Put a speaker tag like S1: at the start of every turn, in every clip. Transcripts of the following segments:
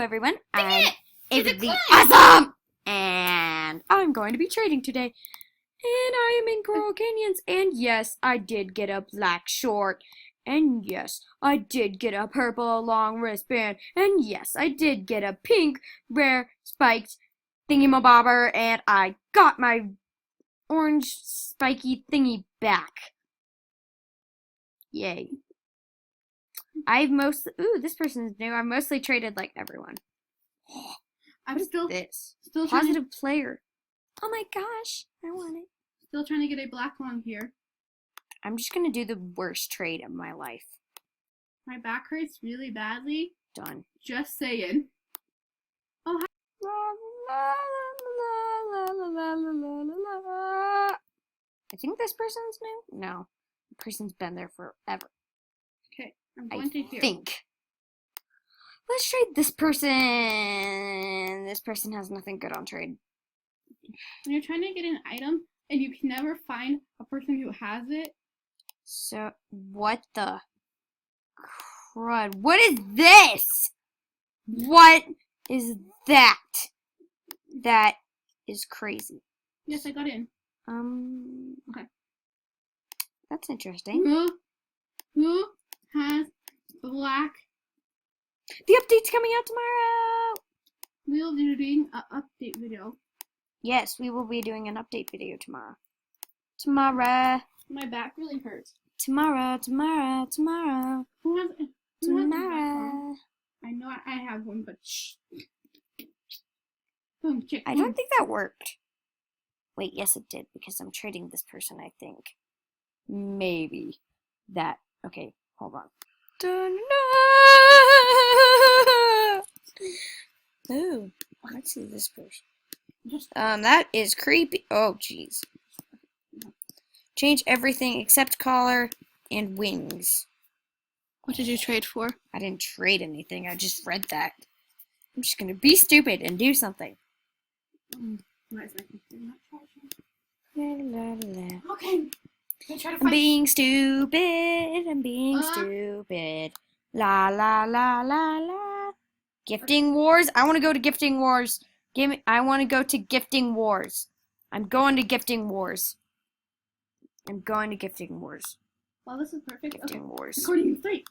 S1: everyone. I'm
S2: It's a
S1: Avidly
S2: climb.
S1: Awesome! And I'm going to be trading today. And I am in Coral Canyons. And yes, I did get a black short. And yes, I did get a purple long wristband. And yes, I did get a pink rare spiked thingy-mabobber. And I got my orange spiky thingy back. Yay. This person is new. I've mostly traded like everyone.
S2: I'm still
S1: This
S2: trying
S1: positive player. Oh my gosh, I want it.
S2: to get a black long here.
S1: I'm just gonna do the worst trade of my life.
S2: My back hurts really badly.
S1: Done.
S2: Just saying. Oh,
S1: I think this person's new. No, the person's been there forever.
S2: okay. I'm
S1: I
S2: going to here.
S1: think. Let's trade this person. This person has nothing good on trade.
S2: When you're trying to get an item and you can never find a person who has it.
S1: So, what the crud? What is this? What is that? That is crazy.
S2: Yes, I got in.
S1: Okay. That's interesting.
S2: Who has black?
S1: The update's coming out tomorrow!
S2: We'll be doing an update video.
S1: Yes, we will be doing an update video tomorrow. Tomorrow.
S2: My back really hurts.
S1: Tomorrow.
S2: Who has a black one?
S1: Tomorrow.
S2: I know I have one, but shh. Boom, chick.
S1: I don't think that worked. Wait, yes it did, because I'm trading this person, I think. Maybe. That. Okay, hold on. Ooh, let's see this person. That is creepy. Oh, jeez. Change everything except collar and wings.
S2: What did you trade for?
S1: I didn't trade anything. I just read that. I'm just gonna be stupid and do something.
S2: Why is my computer not charging?
S1: La, la, la.
S2: Okay. Try to
S1: I'm
S2: find.
S1: being stupid. I'm being stupid. La la la la la. Gifting Wars. I want to go to Gifting Wars. I want to go to Gifting Wars. I'm going to Gifting Wars. I'm going to Gifting Wars.
S2: Well, this is perfect.
S1: Gifting
S2: Okay.
S1: Wars.
S2: Recording in 3.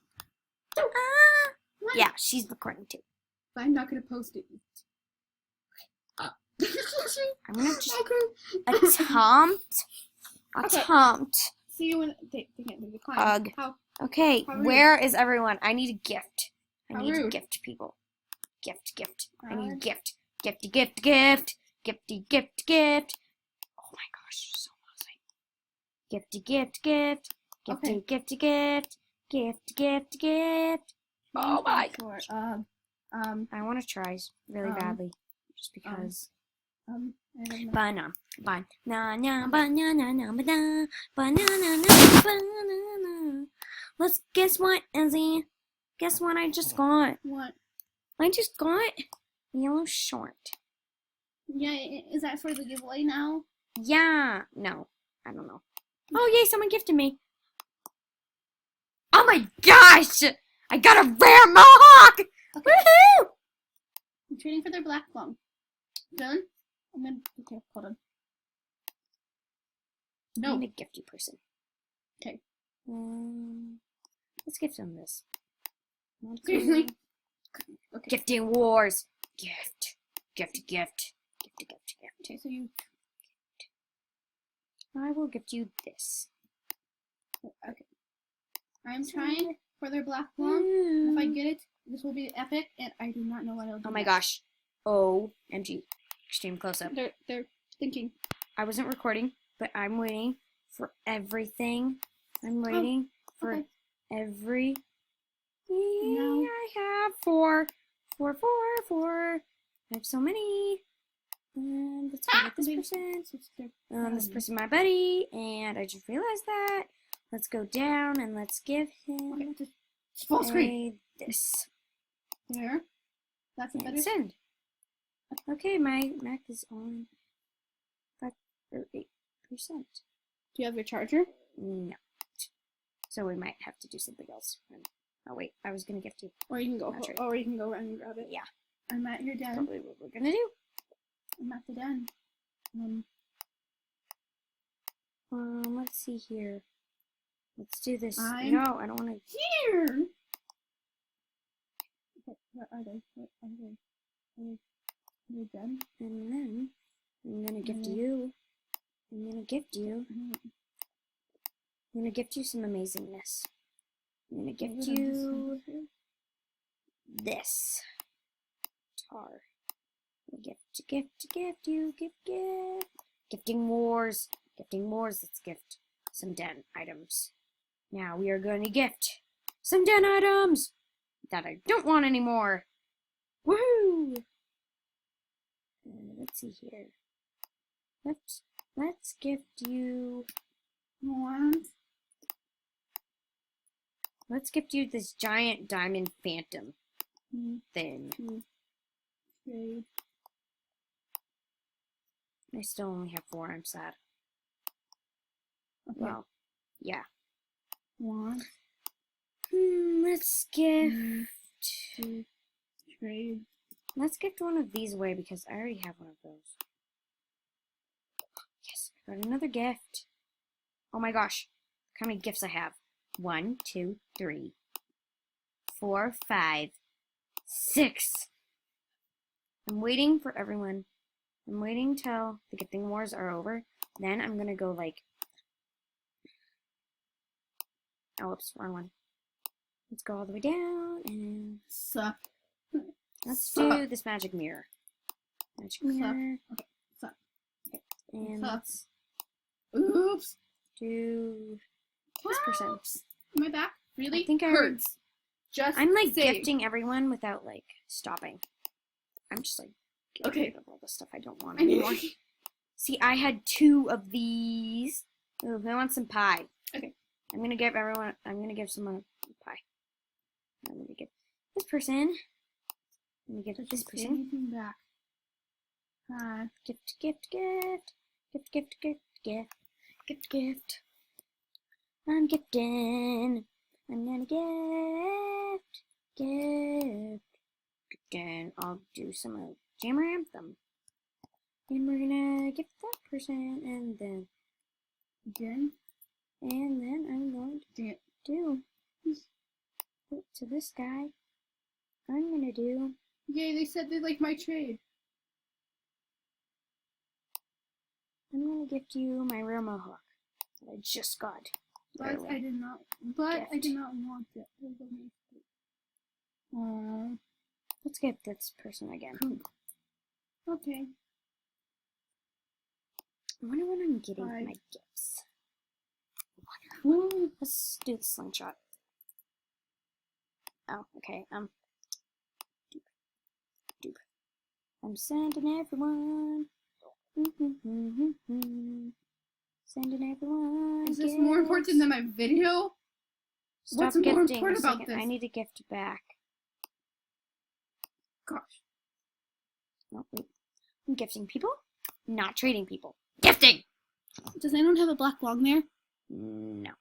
S1: Ah! Yeah, she's recording too.
S2: But I'm not gonna post it.
S1: I'm gonna just attempt.
S2: See you when they can't do the climb.
S1: Hug.
S2: How
S1: Okay,
S2: How rude.
S1: where is everyone? I need a gift. I
S2: How
S1: need to
S2: rude.
S1: gift people. Gift. I need a
S2: God.
S1: gift. Gift. Oh my gosh, so lousy. Gift.
S2: Okay.
S1: Gift. Oh my
S2: for,
S1: gosh. I want to try really badly. Just because.
S2: I don't know.
S1: Banana. Let's guess what, Izzy? Guess what I just got?
S2: What?
S1: I just got a yellow short.
S2: Yeah, is that for the giveaway now?
S1: Yeah. No, I don't know. Oh, yay, someone gifted me. Oh my gosh! I got a rare mohawk!
S2: Okay.
S1: Woohoo!
S2: I'm trading for their black plum. Done? Okay, hold on. No.
S1: I'm a gifty person.
S2: Okay.
S1: Let's gift them this.
S2: Seriously? Okay.
S1: Gifting Wars. Gift.
S2: Okay, so you.
S1: I will gift you this.
S2: Okay. I'm trying for their black plum. If I get it, this will be epic, and I do not know what I'll do.
S1: Oh my
S2: next.
S1: gosh. OMG. Extreme close up.
S2: They're thinking.
S1: I wasn't recording, but I'm waiting for everything. I'm waiting for
S2: okay.
S1: every.
S2: No.
S1: I have four. I have so many. And let's go with this person. This person, my buddy, and I just realized that. Let's go down and let's give him
S2: Okay, just full screen.
S1: this.
S2: There. That's a
S1: And
S2: better.
S1: send. Okay, my Mac is on 5 or 8%.
S2: Do you have your charger?
S1: No. So we might have to do something else. Oh wait, I was gonna gift you.
S2: Or you can go.
S1: Not sure.
S2: Or you can go run and grab it.
S1: Yeah.
S2: I'm at your den.
S1: Probably what we're gonna do.
S2: I'm at the den.
S1: Let's see here. Let's do this.
S2: I'm
S1: No, I don't want to.
S2: here. Okay, where are they? Where are they? Are they done?
S1: And then I'm gonna gift
S2: Mhm.
S1: you. I'm gonna gift you.
S2: Mhm.
S1: I'm gonna gift you some amazingness. I'm gonna gift
S2: What is
S1: you
S2: this?
S1: this. Tar. Gift you. Gift. Gifting wars. Gifting wars. Let's gift some den items. Now we are going to gift some den items that I don't want anymore. Woohoo! Let's see here. Let's gift you.
S2: What?
S1: Let's gift you this giant diamond phantom
S2: Mm,
S1: thing.
S2: Trade.
S1: I still only have 4. I'm sad.
S2: Okay.
S1: Well, yeah.
S2: One,
S1: Let's gift.
S2: two, trade.
S1: Let's gift one of these away because I already have one of those. Yes, I got another gift. Oh my gosh. Look how many gifts I have. 1, 2, 3, 4, 5, 6. I'm waiting for everyone. I'm waiting till the gifting wars are over. Then I'm gonna go like. Oh, whoops, wrong one. Let's go all the way down and
S2: Suck.
S1: let's
S2: Suck.
S1: do this magic mirror. Magic mirror.
S2: Okay, suck.
S1: And
S2: Suck.
S1: let's
S2: Oops.
S1: do this person.
S2: Oops. My back really
S1: I think I
S2: hurts. Just
S1: I'm like
S2: saying.
S1: gifting everyone without like stopping. I'm just like getting
S2: Okay.
S1: rid of all the stuff I don't want anymore. See, I had 2 of these. Ooh, I want some pie.
S2: Okay.
S1: I'm gonna give someone pie. I'm gonna give this person. I'm gonna give this person.
S2: Anything back.
S1: Gift. I'm gifting. I'm gonna gift. Then I'll do some Jammer Anthem. And we're gonna gift that person, and then
S2: Again.
S1: I'm going to do to this guy. I'm gonna do.
S2: Yay! They said they like my trade.
S1: I'm gonna gift you my rare mohawk that I just got.
S2: But
S1: earlier.
S2: I did not. But I
S1: Gift.
S2: did not want it. Aww.
S1: Let's gift this person again.
S2: Okay.
S1: I wonder what I'm getting for
S2: Bye.
S1: my gifts.
S2: Ooh.
S1: Let's do the slingshot. Oh, okay. Dupe. I'm sending everyone. Sending everyone.
S2: Is this more important than my video?
S1: Stop
S2: What's more
S1: gifting
S2: important
S1: a
S2: about
S1: second.
S2: this?
S1: I need a gift back.
S2: Gosh.
S1: No, wait. I'm gifting people, not trading people. Gifting!
S2: Does anyone have a black log there?
S1: No.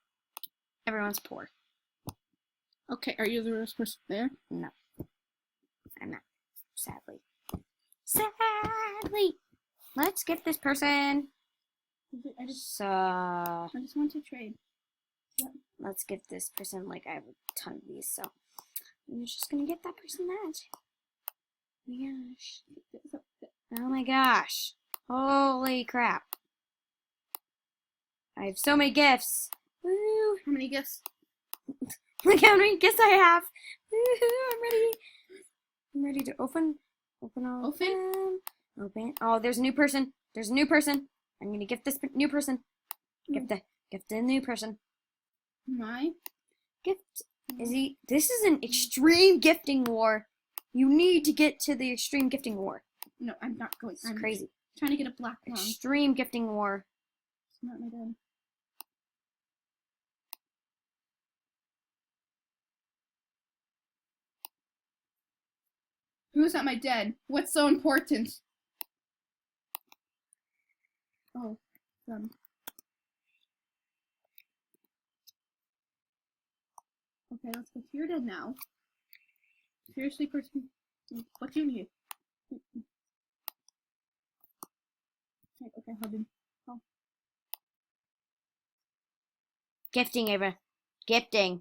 S1: Everyone's poor.
S2: Okay, are you the worst person there?
S1: No. I'm not. Sadly. Sadly! Let's gift this person.
S2: I just
S1: So,
S2: want to trade.
S1: let's gift this person. Like, I have a ton of these, so I'm just gonna get that person that. Oh my gosh. Oh my gosh. Holy crap. I have so many gifts. Woo!
S2: How many gifts?
S1: Look how many gifts I have. Woo-hoo, I'm ready to open all of them. Open. Oh, there's a new person. I'm gonna gift this new person. Gift the new person.
S2: My?
S1: Gift. This is an extreme gifting war. You need to get to the extreme gifting war.
S2: No, I'm not going.
S1: It's
S2: I'm
S1: crazy.
S2: trying to get a black log.
S1: Extreme gifting war.
S2: It's not my dad. Who's at my den? What's so important? Oh, them. Okay, let's go to your den now. Seriously, person, what do you need? Okay, hold on. Oh.
S1: Gifting, Ava. Gifting.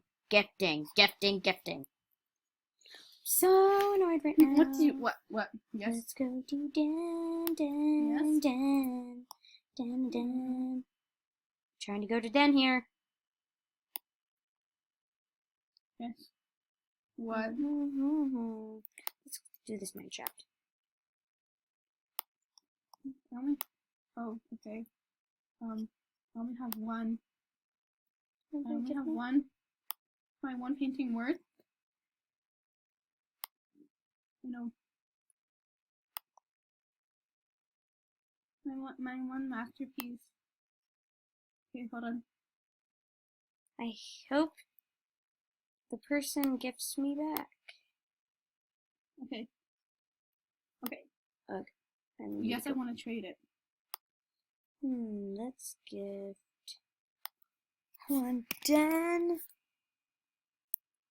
S1: So annoyed right now.
S2: What do you, what? Yes.
S1: Let's go to Den.
S2: Yes.
S1: Den. Trying to go to Den here.
S2: Yes. What?
S1: Let's do this mine shaft.
S2: Oh, okay. I only have one. I only have one. My one painting worth. You know. My one masterpiece. Okay, hold on.
S1: I hope the person gifts me back.
S2: Okay.
S1: And
S2: Yes, I want to trade it.
S1: let's gift one Den.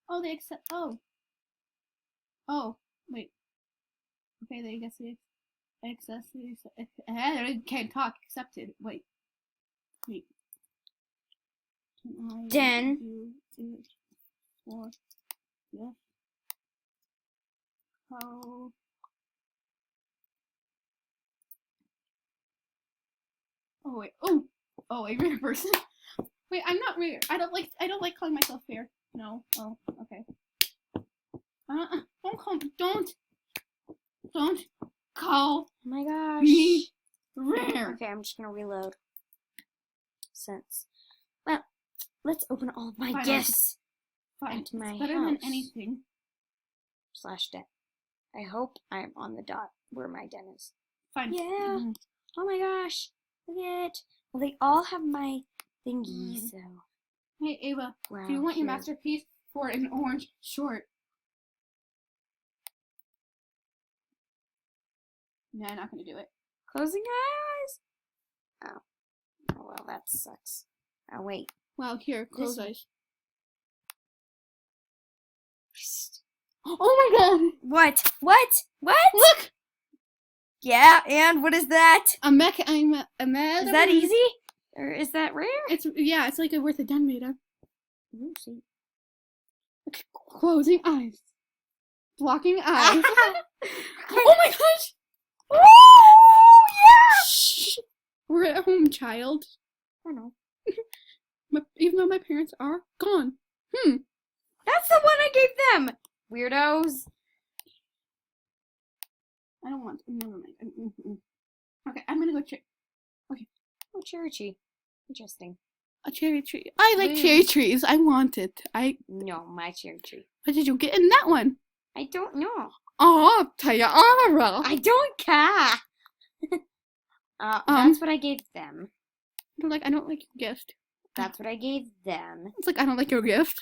S2: Oh, they accept. Oh, wait. Okay, they guess they access. I can't talk. Accepted. Wait. Can I
S1: Den.
S2: do it for yes? How? Oh wait. Oh, a rare person. Wait, I'm not rare. I don't like calling myself fair. No. Oh, okay. Don't call
S1: Oh my gosh.
S2: me rare.
S1: Okay, I'm just gonna reload. Well, let's open all of my
S2: Fine,
S1: gifts.
S2: Fine.
S1: Into my
S2: It's better than
S1: house.
S2: anything.
S1: /Den. I hope I'm on the dot where my Den is.
S2: Fine.
S1: Yeah. Oh my gosh. Look at it. Well, they all have my thingy, so.
S2: Hey, Ava,
S1: Wow,
S2: do you want your
S1: here.
S2: masterpiece for an orange short? No, I'm not gonna do it.
S1: Closing eyes. Oh well, that sucks. Oh wait.
S2: Well, here, close
S1: This-
S2: eyes. Oh my god!
S1: What?
S2: Look!
S1: Yeah, and what is that?
S2: I'm mad.
S1: Is that easy? Or is that rare?
S2: It's like a worth a den meter.
S1: Ooh, see.
S2: Closing eyes. Blocking eyes.
S1: Oh
S2: Oh my gosh!
S1: yeah!
S2: Shh. We're at home, child.
S1: I know.
S2: Even though my parents are gone.
S1: That's the one I gave them. Weirdos.
S2: I don't want. Never mind. Okay, I'm gonna go check.
S1: Oh, cherry tree. Interesting.
S2: A cherry tree. I like
S1: Blue.
S2: cherry trees. I want it.
S1: No, my cherry tree.
S2: What did you get in that one?
S1: I don't know.
S2: Oh, Tayara.
S1: I don't care. That's what I gave them.
S2: They're like, I don't like your gift.
S1: That's what I gave them.
S2: It's like, I don't like your gift.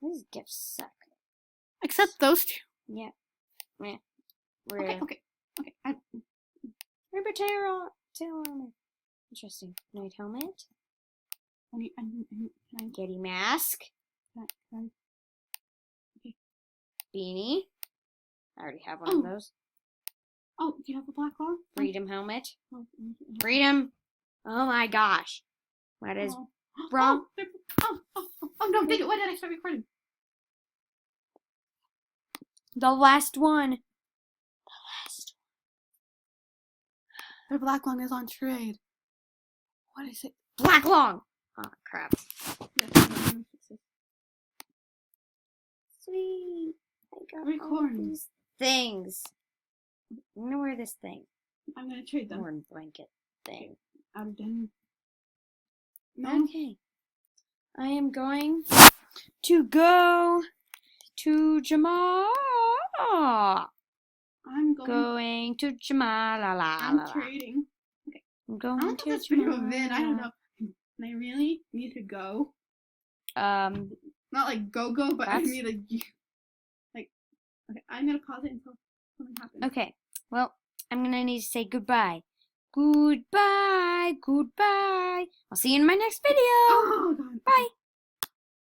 S1: These gifts suck.
S2: Except those two.
S1: Yeah. Yeah.
S2: Okay.
S1: Rubber tail armor. Interesting. Night helmet.
S2: Can I
S1: Getty mask.
S2: can Okay.
S1: Beanie. I already have one of those.
S2: Oh, do you have a black one?
S1: Freedom helmet.
S2: Oh,
S1: Freedom. Oh my gosh. What is
S2: oh.
S1: wrong?
S2: Oh, no, why did I start recording?
S1: The last one.
S2: The black one is on trade. What is it?
S1: Black long. Oh crap. Sweet. I got all these things. I'm gonna wear this thing.
S2: I'm gonna trade them.
S1: Warm blanket thing.
S2: I'm done.
S1: Okay. I am going to go to Jamal.
S2: I'm
S1: Going to Jamal.
S2: I'm trading.
S1: I'm
S2: I
S1: going
S2: don't
S1: to
S2: think that's pretty
S1: Jamal.
S2: vid. I don't know. And I really need to go. Not like go, but I
S1: That's-
S2: mean like okay, I'm gonna pause it until something happens.
S1: Okay. Well, I'm gonna need to say goodbye. Goodbye. I'll see you in my next video.
S2: Oh god.
S1: Bye.